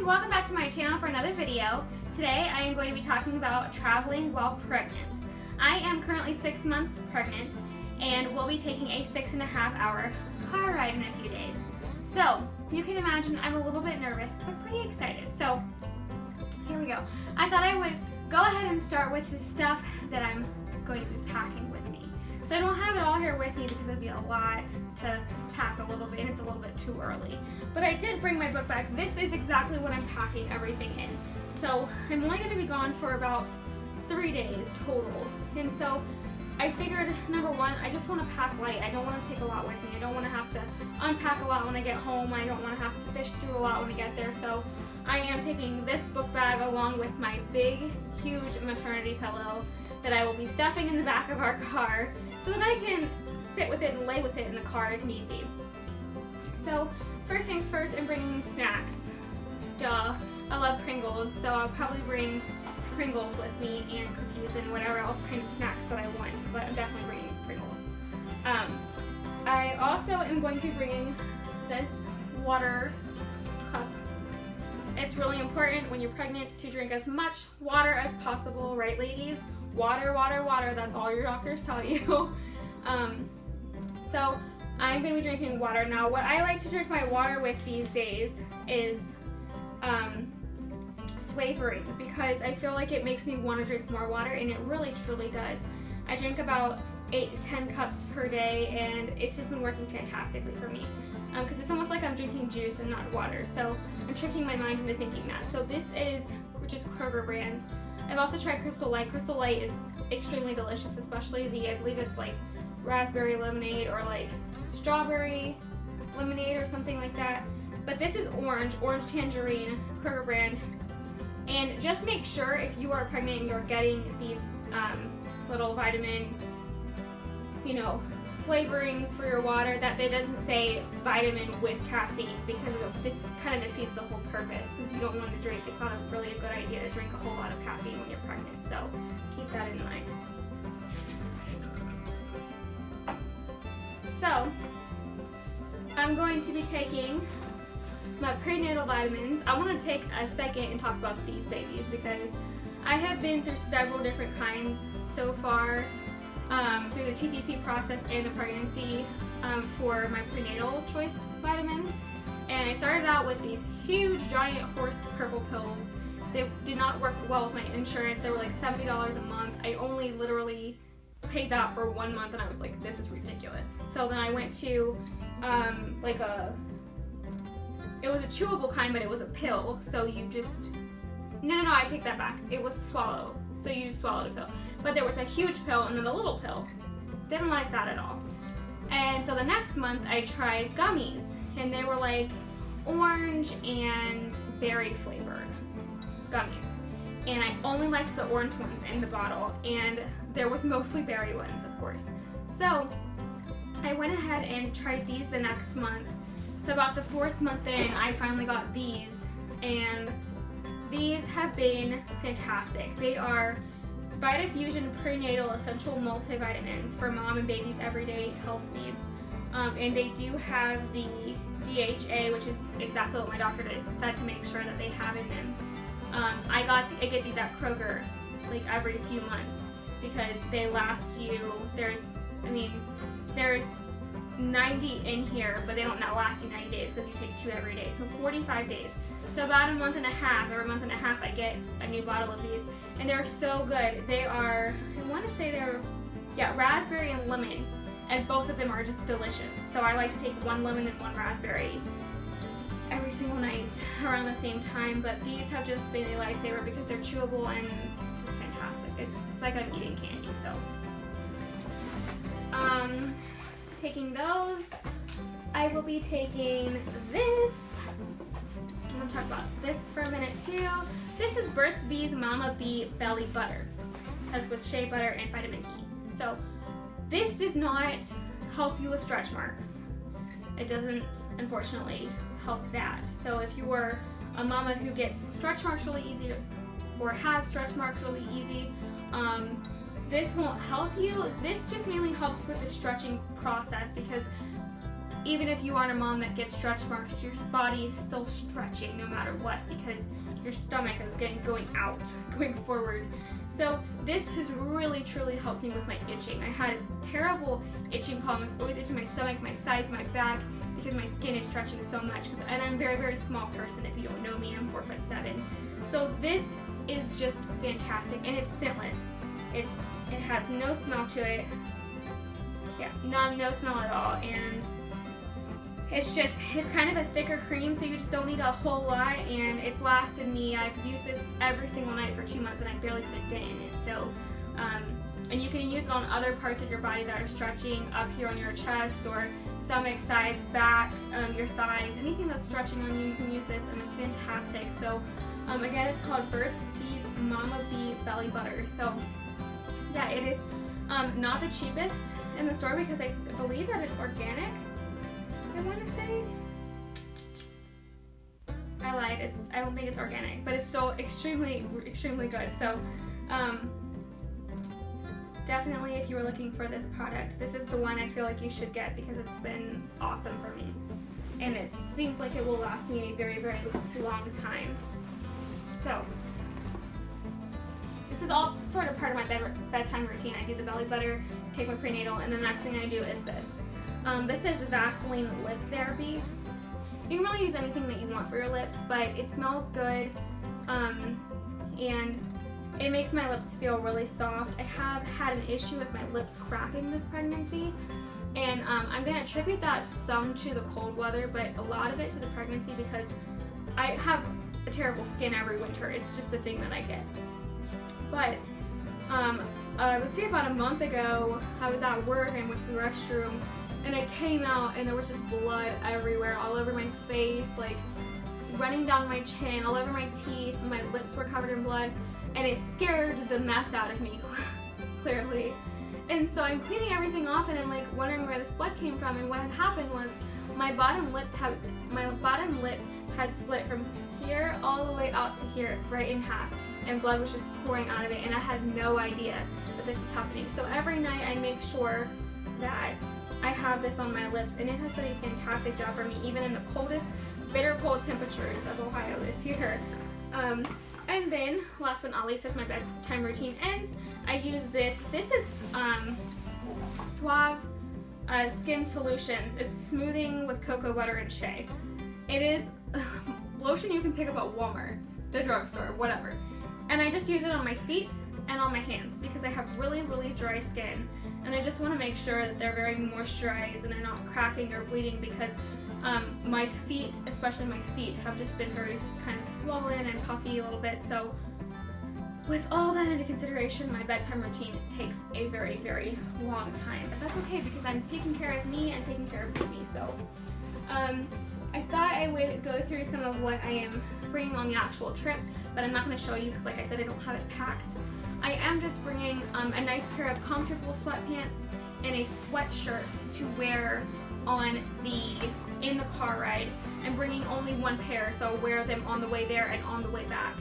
guys, welcome back to my channel for another video. Today I am going to be talking about traveling while pregnant. I am currently 6 months pregnant and will be taking a 6.5-hour car ride in a few days. So you can imagine I'm a little bit nervous but pretty excited. So here we go. I thought I would go ahead and start with the stuff that I'm going to be packing with me. So I don't have it all here with me because it'd be a lot to pack a little bit and it's a little bit too early. But I did bring my book bag. This is exactly what I'm packing everything in. So I'm only going to be gone for about 3 days total. And so I figured, number one, I just want to pack light. I don't want to take a lot with me. I don't want to have to unpack a lot when I get home. I don't want to have to fish through a lot when I get there. So I am taking this book bag along with my big, huge maternity pillow that I will be stuffing in the back of our car so that I can sit with it and lay with it in the car if need be. So first things first, I'm bringing snacks. Duh, I love Pringles, so I'll probably bring Pringles with me and cookies and whatever else kind of snacks that I want, but I'm definitely bringing Pringles. I also am going to be bringing this water cup. It's really important when you're pregnant to drink as much water as possible, right ladies? Water, water, water, that's all your doctors tell you. So I'm going to be drinking water. Now what I like to drink my water with these days is flavoring, because I feel like it makes me want to drink more water, and it really truly does. I drink about 8 to 10 cups per day and it's just been working fantastically for me. Because it's almost like I'm drinking juice and not water, so I'm tricking my mind into thinking that. So this is just Kroger brand. I've also tried Crystal Light. Crystal Light is extremely delicious, especially I believe it's like raspberry lemonade or like strawberry lemonade or something like that. But this is orange tangerine, Kroger brand. And just make sure if you are pregnant and you're getting these little vitamin, flavorings for your water, that it doesn't say vitamin with caffeine, because this kind of defeats the whole purpose, because you don't want to drink. It's not really a good idea to drink a whole lot of caffeine when you're pregnant, so keep that in mind. So I'm going to be taking my prenatal vitamins. I want to take a second and talk about these babies because I have been through several different kinds so far through the TTC process and the pregnancy for my prenatal choice vitamins. And I started out with these huge giant horse purple pills. They did not work well with my insurance. They were like $70 a month. I only literally paid that for 1 month and I was like, this is ridiculous. So then I went to it was a chewable kind, but it was a pill. So you just, no, I take that back. It was swallow. So you just swallowed a pill. But there was a huge pill and then a little pill. Didn't like that at all. And so the next month I tried gummies, and they were like orange and berry flavored gummies. And I only liked the orange ones in the bottle, and there was mostly berry ones, of course. So I went ahead and tried these the next month. So about the 4th month in, I finally got these, and these have been fantastic. They are VitaFusion Prenatal Essential Multivitamins for mom and baby's everyday health needs. And they do have the DHA, which is exactly what my doctor said to make sure that they have in them. I get these at Kroger like every few months because they last you, there's 90 in here, but they don't last you 90 days because you take 2 every day, so 45 days. So about every month and a half I get a new bottle of these, and they're so good. They are, I want to say they're, raspberry and lemon, and both of them are just delicious. So I like to take 1 lemon and 1 raspberry every single night around the same time, but these have just been a lifesaver because they're chewable and it's just fantastic. It's like I'm eating candy, so. Taking those, I will be taking this. I'm going to talk about this for a minute too. This is Burt's Bees Mama Bee Belly Butter. That's with shea butter and vitamin E. So this does not help you with stretch marks. It doesn't, unfortunately, help that. So if you are a mama who gets stretch marks really easy or has stretch marks really easy, this won't help you. This just mainly helps with the stretching process because even if you aren't a mom that gets stretch marks, your body is still stretching no matter what, because your stomach is going out, going forward. So this has really truly helped me with my itching. I had terrible itching problems, always itching my stomach, my sides, my back, because my skin is stretching so much. And I'm a very, very small person. If you don't know me, I'm 4'7". So this is just fantastic, and it's scentless. It has no smell to it. Yeah, no smell at all, and it's kind of a thicker cream, so you just don't need a whole lot, and it's lasted me. I've used this every single night for 2 months, and I barely put a dent in it. So, and you can use it on other parts of your body that are stretching, up here on your chest, or stomach, sides, back, your thighs, anything that's stretching on you, you can use this, and it's fantastic. So, again, it's called Burt's Bees Momma Bee Belly Butter. So, yeah, it is not the cheapest in the store, because I believe that it's organic. I want to say, I lied, I don't think it's organic, but it's still extremely, extremely good. So definitely, if you were looking for this product, this is the one I feel like you should get, because it's been awesome for me, and it seems like it will last me a very, very long time. So this is all sort of part of my bedtime routine. I do the belly butter, take my prenatal, and the next thing I do is this. This is Vaseline Lip Therapy. You can really use anything that you want for your lips, but it smells good, and it makes my lips feel really soft. I have had an issue with my lips cracking this pregnancy, and I'm going to attribute that some to the cold weather, but a lot of it to the pregnancy, because I have a terrible skin every winter. It's just a thing that I get. But let's see, about a month ago, I was at work and I went to the restroom, and I came out and there was just blood everywhere, all over my face, like running down my chin, all over my teeth. My lips were covered in blood, and it scared the mess out of me, clearly. And so I'm cleaning everything off, and I'm like wondering where this blood came from. And what had happened was my bottom lip had split from here all the way out to here, right in half, and blood was just pouring out of it, and I had no idea that this was happening. So every night I make sure that I have this on my lips, and it has done a fantastic job for me, even in the coldest, bitter cold temperatures of Ohio this year. And then, last but not least, as my bedtime routine ends, I use this. This is Suave Skin Solutions. It's smoothing with cocoa butter and shea. It is lotion you can pick up at Walmart, the drugstore, whatever. And I just use it on my feet and on my hands, because I have really, really dry skin, and I just want to make sure that they're very moisturized and they're not cracking or bleeding, because my feet, especially my feet, have just been very kind of swollen and puffy a little bit. So with all that into consideration, my bedtime routine takes a very, very long time, but that's okay, because I'm taking care of me and taking care of baby. So I thought I would go through some of what I am bringing on the actual trip, but I'm not going to show you, because like I said, I don't have it packed. I am just bringing a nice pair of comfortable sweatpants and a sweatshirt to wear in the car ride. I'm bringing only one pair, so I'll wear them on the way there and on the way back.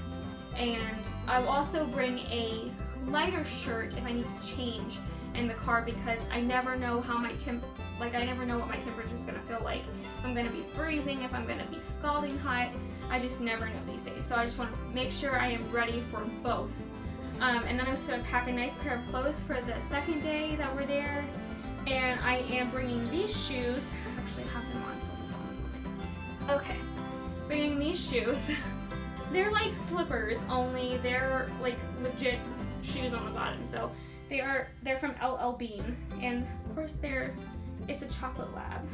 And I'll also bring a lighter shirt if I need to change in the car, because I never know how I never know what my temperature is going to feel like. If I'm going to be freezing, if I'm going to be scalding hot, I just never know these days. So I just want to make sure I am ready for both. And then I'm just going to pack a nice pair of clothes for the second day that we're there. And I am bringing these shoes. I actually have them on, so hold on a moment. Okay, bringing these shoes. They're like slippers, only they're like legit shoes on the bottom. So they're from LL Bean, and of course it's a chocolate lab.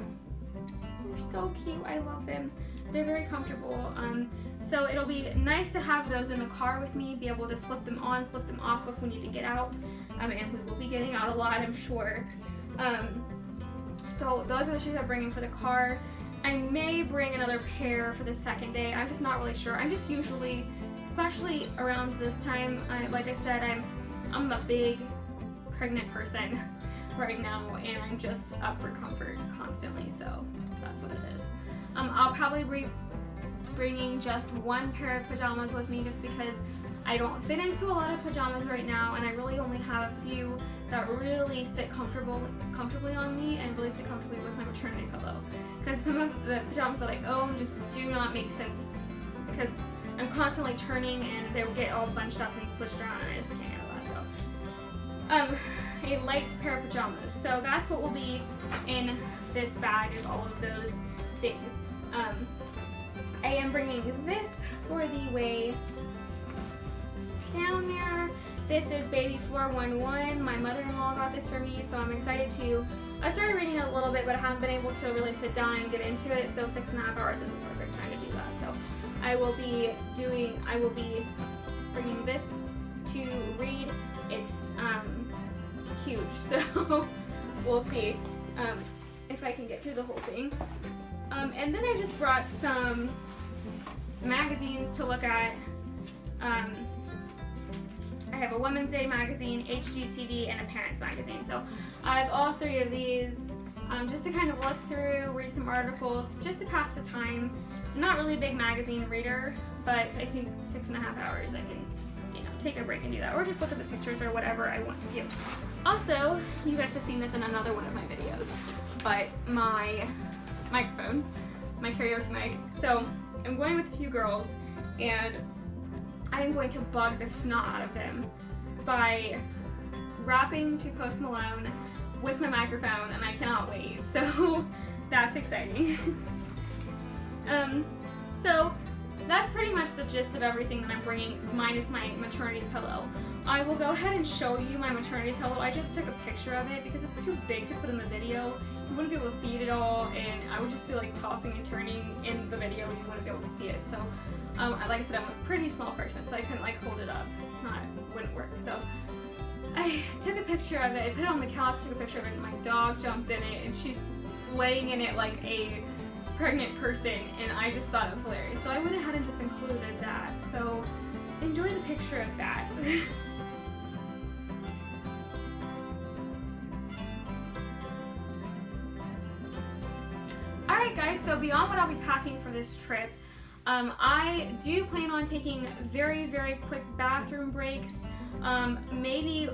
They're so cute. I love them. They're very comfortable. So it'll be nice to have those in the car with me, be able to slip them on, flip them off if we need to get out. And we will be getting out a lot, I'm sure. So those are the shoes I'm bringing for the car. I may bring another pair for the second day. I'm just not really sure. I'm just usually, especially around this time, like I said, I'm a big pregnant person right now, and I'm just up for comfort constantly, so that's what it is. I'll probably be bringing just one pair of pajamas with me, just because I don't fit into a lot of pajamas right now, and I really only have a few that really sit comfortably on me and really sit comfortably with my maternity pillow. Because some of the pajamas that I own just do not make sense because I'm constantly turning and they will get all bunched up and switched around, and I just can't handle that. So, a light pair of pajamas. So that's what will be in this bag, is all of those things. I am bringing this for the way down there. This is Baby 411. My mother-in-law got this for me, so I'm excited to. I started reading it a little bit, but I haven't been able to really sit down and get into it, so 6.5 hours is the perfect time to do that. So I will be bringing this to read. It's huge, so we'll see if I can get through the whole thing. And then I just brought some magazines to look at. I have a Women's Day magazine, HGTV, and a Parents magazine. So I have all three of these just to kind of look through, read some articles, just to pass the time. I'm not really a big magazine reader, but I think 6.5 hours I can, take a break and do that, or just look at the pictures or whatever I want to do. Also, you guys have seen this in another one of my videos, but my microphone, my karaoke mic. So I'm going with a few girls, and I'm going to bug the snot out of them by rapping to Post Malone with my microphone, and I cannot wait. So that's exciting. So that's pretty much the gist of everything that I'm bringing, minus my maternity pillow. I will go ahead and show you my maternity pillow. I just took a picture of it because it's too big to put in the video. You wouldn't be able to see it at all, and I would just be like tossing and turning in the video, and you wouldn't be able to see it. So, like I said, I'm a pretty small person, so I couldn't like hold it up. Wouldn't work. So I took a picture of it. I put it on the couch, took a picture of it, and my dog jumped in it, and she's laying in it like a pregnant person, and I just thought it was hilarious. So I went ahead and just included that. So enjoy the picture of that. Alright guys, so beyond what I'll be packing for this trip, I do plan on taking very, very quick bathroom breaks, maybe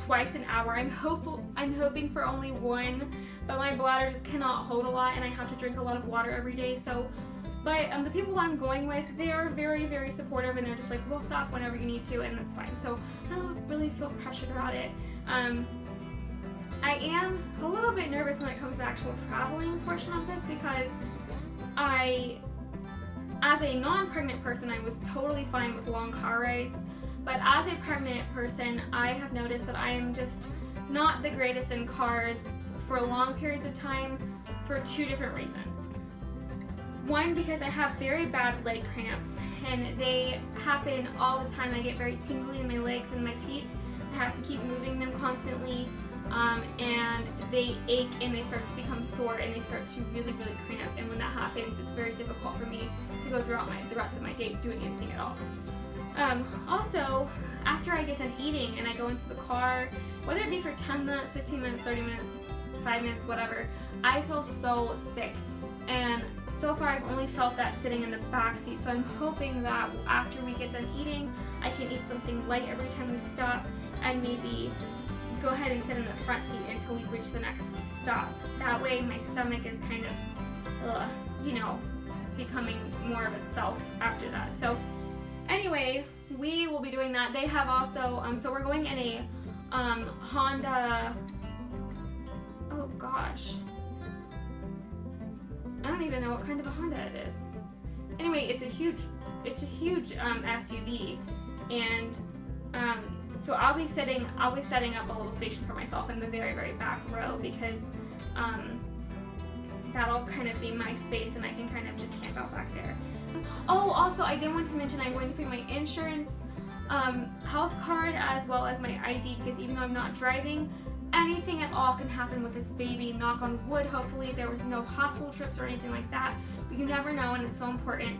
twice an hour. I'm hoping for only one, but my bladder just cannot hold a lot, and I have to drink a lot of water every day. So, but the people I'm going with, they are very, very supportive, and they're just like, we'll stop whenever you need to, and that's fine. So I don't really feel pressured about it. I am a little bit nervous when it comes to the actual traveling portion of this, because as a non-pregnant person, I was totally fine with long car rides. But as a pregnant person, I have noticed that I am just not the greatest in cars for long periods of time for two different reasons. One, because I have very bad leg cramps, and they happen all the time. I get very tingly in my legs and my feet. I have to keep moving them constantly, and they ache and they start to become sore and they start to really, really cramp. And when that happens, it's very difficult for me to go throughout the rest of my day doing anything at all. Also, after I get done eating and I go into the car, whether it be for 10 minutes, 15 minutes, 30 minutes, 5 minutes, whatever, I feel so sick. And so far I've only felt that sitting in the back seat, so I'm hoping that after we get done eating, I can eat something light every time we stop, and maybe go ahead and sit in the front seat until we reach the next stop. That way my stomach is kind of, becoming more of itself after that. So anyway, we will be doing that. They have also, so we're going in a Honda, oh gosh, I don't even know what kind of a Honda it is. Anyway, it's a huge SUV, and so I'll be setting up a little station for myself in the very, very back row, because that'll kind of be my space, and I can kind of just camp out back there. Oh, also, I did want to mention I'm going to bring my insurance, health card, as well as my ID, because even though I'm not driving, anything at all can happen with this baby. Knock on wood, hopefully there was no hospital trips or anything like that, but you never know, and it's so important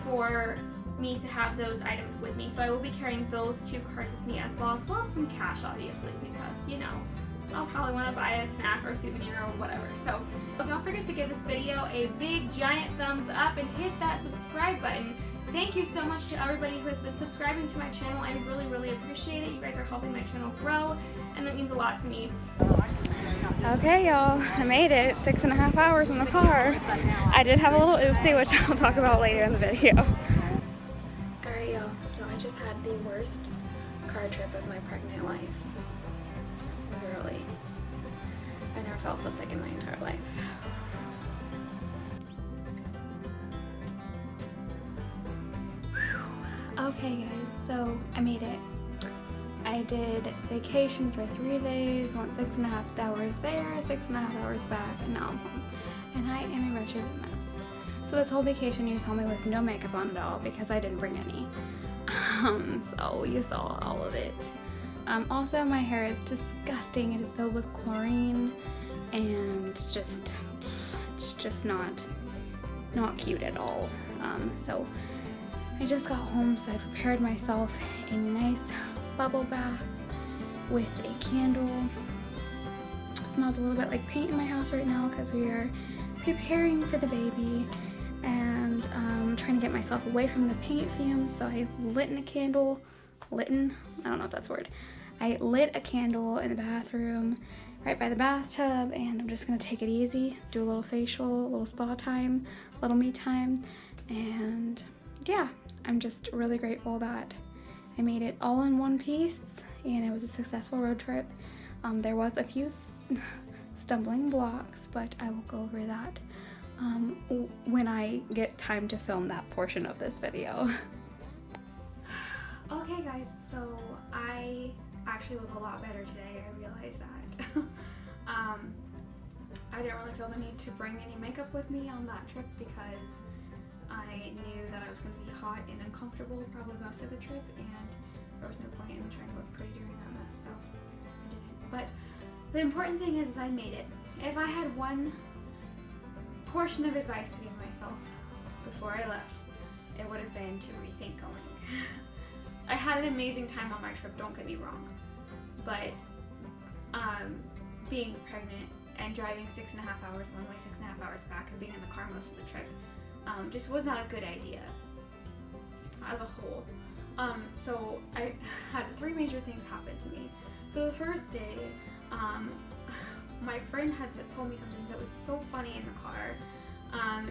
for me to have those items with me. So I will be carrying those two cards with me, as well as some cash, obviously, because, I'll probably want to buy a snack or a souvenir or whatever. So don't forget to give this video a big giant thumbs up and hit that subscribe button Thank you so much to everybody who has been subscribing to my channel. I really appreciate it. You guys are helping my channel grow, and that means a lot to me. Okay, y'all, I made it. 6.5 hours in the car. I did have a little oopsie, which I'll talk about later in the video. Alright, y'all, so I just had the worst car trip of my pregnant life. Literally. I never felt so sick in my entire life. Okay guys, so I made it. I did vacation for 3 days, went 6.5 hours there, 6.5 hours back, and now I'm home. And I am a wretched mess. So this whole vacation you saw me with no makeup on at all because I didn't bring any. So you saw all of it. Also my hair is disgusting. It is filled with chlorine and it's just not cute at all. So I just got home, so I prepared myself a nice bubble bath with a candle. It smells a little bit like paint in my house right now because we are preparing for the baby, and trying to get myself away from the paint fumes. So I lit a candle. I don't know if that's a word. I lit a candle in the bathroom right by the bathtub, and I'm just gonna take it easy, do a little facial, a little spa time, a little me time, and yeah, I'm just really grateful that I made it all in one piece, and it was a successful road trip. There was a few stumbling blocks, but I will go over that when I get time to film that portion of this video. Okay guys, so I actually look a lot better today. I realized that. I didn't really feel the need to bring any makeup with me on that trip because I knew that I was going to be hot and uncomfortable probably most of the trip, and there was no point in trying to look pretty during that mess, so I didn't. But the important thing is I made it. If I had one portion of advice to give myself before I left, it would have been to rethink going. I had an amazing time on my trip, don't get me wrong, but being pregnant and driving 6.5 hours one way, 6.5 hours back, and being in the car most of the trip just was not a good idea as a whole. So I had 3 major things happen to me. So the first day, my friend had told me something that was so funny in the car,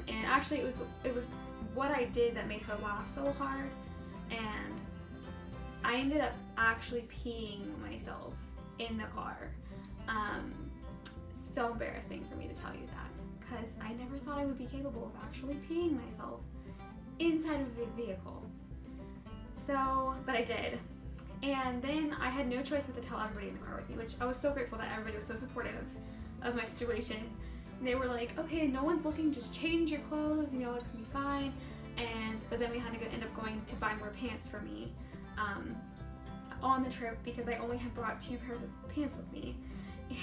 and actually it was what I did that made her laugh so hard, and I ended up actually peeing myself in the car. So embarrassing for me to tell you that, because I never thought I would be capable of actually peeing myself inside of a vehicle. So, but I did. And then I had no choice but to tell everybody in the car with me, which I was so grateful that everybody was so supportive of my situation. And they were like, okay, no one's looking, just change your clothes, you know, it's gonna be fine. But then we had to end up going to buy more pants for me on the trip, because I only had brought 2 pairs of pants with me.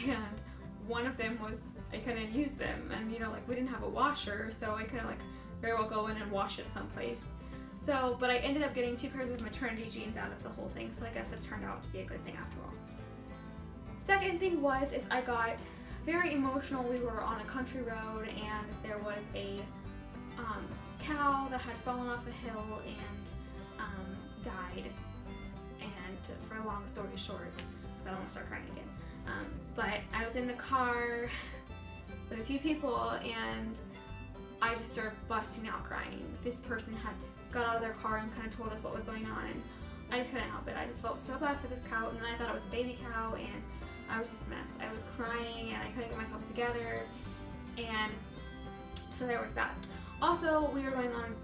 And one of them was, I couldn't use them, and you know, like, we didn't have a washer, so I couldn't like very well go in and wash it someplace. So, but I ended up getting 2 pairs of maternity jeans out of the whole thing, so I guess it turned out to be a good thing after all. Second thing is I got very emotional. We were on a country road, and there was a cow that had fallen off a hill and died. And for a long story short, because I don't want to start crying again, but I was in the car with a few people, and I just started busting out crying. This person had got out of their car and kind of told us what was going on, and I just couldn't help it. I just felt so bad for this cow, and then I thought it was a baby cow, and I was just a mess. I was crying, and I couldn't get myself together, and so there was that. Also, we were going on,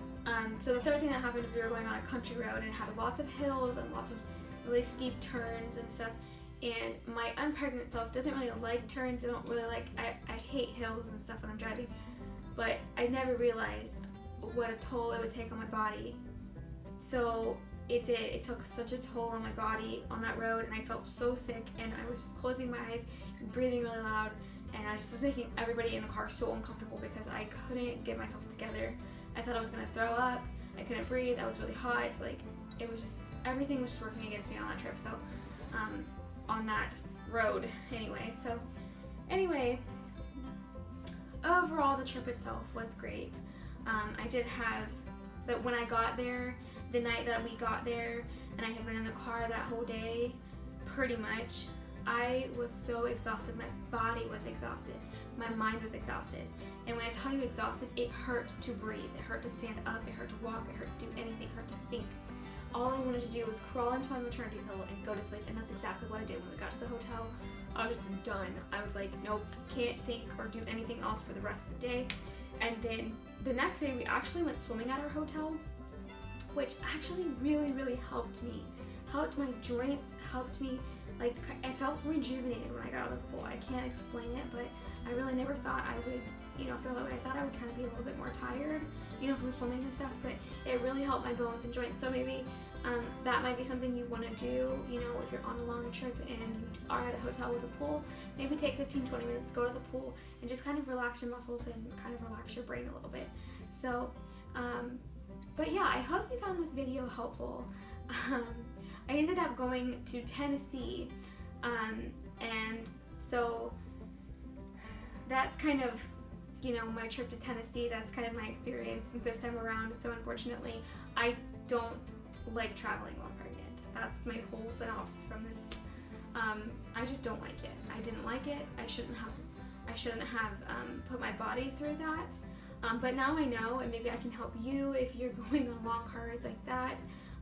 so the third thing that happened is we were going on a country road, and it had lots of hills and lots of really steep turns and stuff, and my unpregnant self doesn't really like turns. I don't really like, I hate hills and stuff when I'm driving, but I never realized what a toll it would take on my body. So it did. It took such a toll on my body on that road, and I felt so sick, and I was just closing my eyes and breathing really loud, and I just was making everybody in the car so uncomfortable because I couldn't get myself together. I thought I was gonna throw up. I couldn't breathe. I was really hot. Like, it was just, everything was just working against me on that trip. So on that road anyway. So anyway, overall the trip itself was great. I did have that when I got there, the night that we got there, and I had been in the car that whole day, pretty much, I was so exhausted. My body was exhausted. My mind was exhausted. And when I tell you exhausted, it hurt to breathe. It hurt to stand up. It hurt to walk. It hurt to do anything. It hurt to think. All I wanted to do was crawl into my maternity pillow and go to sleep. And that's exactly what I did. When we got to the hotel, I was just done. I was like, nope, can't think or do anything else for the rest of the day. And then the next day, we actually went swimming at our hotel, which actually really, really helped me. Helped my joints, helped me, like, I felt rejuvenated when I got out of the pool. I can't explain it, but I really never thought I would, feel that way. I thought I would kind of be a little bit more tired, from swimming and stuff, but it really helped my bones and joints. So maybe that might be something you want to do, if you're on a long trip and you are at a hotel with a pool. Maybe take 15-20 minutes, go to the pool, and just kind of relax your muscles and kind of relax your brain a little bit. So, but yeah, I hope you found this video helpful. I ended up going to Tennessee, and so that's kind of, my trip to Tennessee. That's kind of my experience this time around. So unfortunately, I don't like traveling while pregnant. That's my whole synopsis from this. I just don't like it. I didn't like it. I shouldn't have put my body through that. But now I know, and maybe I can help you if you're going on long car rides like that.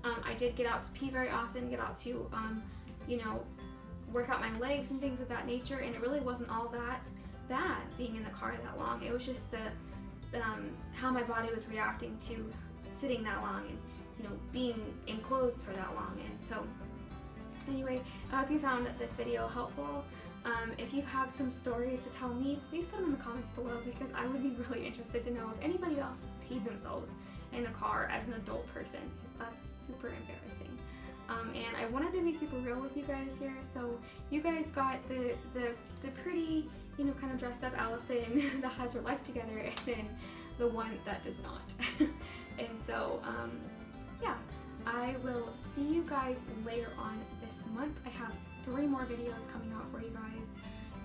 I did get out to pee very often, get out to, work out my legs and things of that nature, and it really wasn't all that bad being in the car that long. It was just the how my body was reacting to sitting that long and, being enclosed for that long. And so, anyway, I hope you found this video helpful. If you have some stories to tell me, please put them in the comments below, because I would be really interested to know if anybody else has peed themselves in the car as an adult person, because that's super embarrassing. And I wanted to be super real with you guys here, so you guys got the pretty, kind of dressed up Allison that has her life together, and then the one that does not. And so, yeah, I will see you guys later on this month. I have 3 more videos coming out for you guys,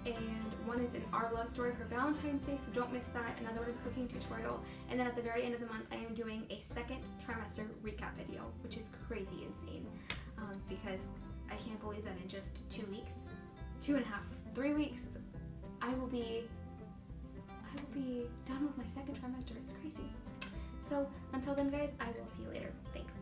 and one is an our love story for Valentine's Day, so don't miss that. Another one is cooking tutorial, and then at the very end of the month I am doing a second trimester recap video, which is crazy insane, because I can't believe that in just 2 weeks, 2.5, 3 weeks, I will be done with my second trimester. It's crazy. So until then, guys, I will see you later. Thanks.